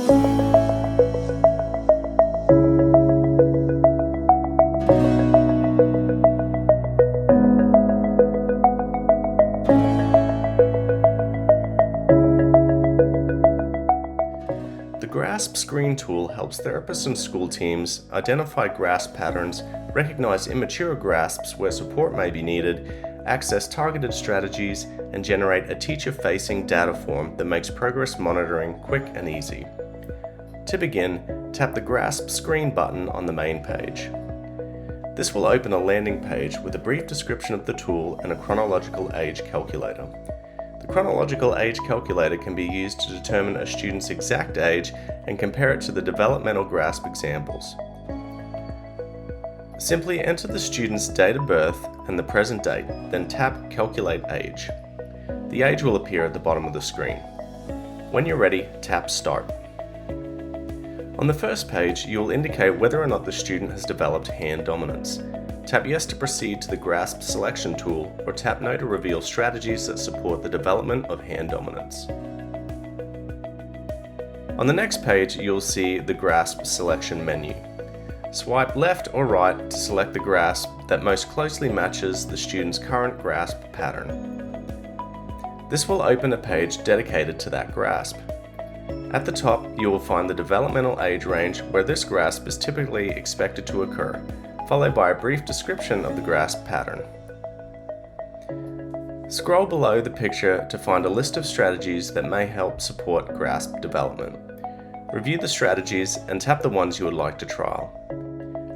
The Grasp Screen tool helps therapists and school teams identify grasp patterns, recognize immature grasps where support may be needed, access targeted strategies, and generate a teacher-facing data form that makes progress monitoring quick and easy. To begin, tap the Grasp Screen button on the main page. This will open a landing page with a brief description of the tool and a chronological age calculator. The chronological age calculator can be used to determine a student's exact age and compare it to the developmental grasp examples. Simply enter the student's date of birth and the present date, then tap Calculate Age. The age will appear at the bottom of the screen. When you're ready, tap Start. On the first page, you will indicate whether or not the student has developed hand dominance. Tap Yes to proceed to the Grasp Selection tool, or tap No to reveal strategies that support the development of hand dominance. On the next page, you'll see the Grasp Selection menu. Swipe left or right to select the grasp that most closely matches the student's current grasp pattern. This will open a page dedicated to that grasp. At the top, you will find the developmental age range where this grasp is typically expected to occur, followed by a brief description of the grasp pattern. Scroll below the picture to find a list of strategies that may help support grasp development. Review the strategies and tap the ones you would like to trial.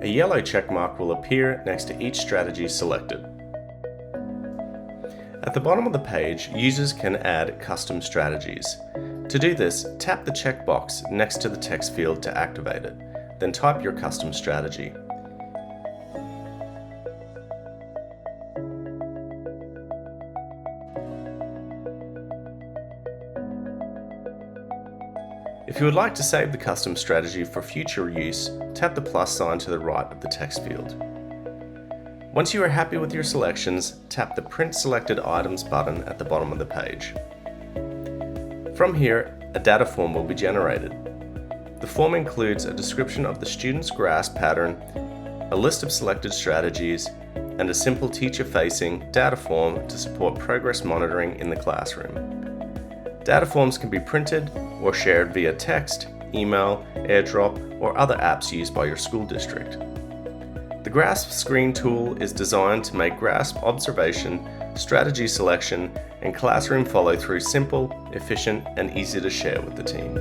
A yellow checkmark will appear next to each strategy selected. At the bottom of the page, users can add custom strategies. To do this, tap the checkbox next to the text field to activate it, then type your custom strategy. If you would like to save the custom strategy for future use, tap the plus sign to the right of the text field. Once you are happy with your selections, tap the Print Selected Items button at the bottom of the page. From here, a data form will be generated. The form includes a description of the student's grasp pattern, a list of selected strategies, and a simple teacher-facing data form to support progress monitoring in the classroom. Data forms can be printed or shared via text, email, AirDrop, or other apps used by your school district. The Grasp Screen tool is designed to make grasp observation, strategy selection, and classroom follow-through simple, efficient, and easy to share with the team.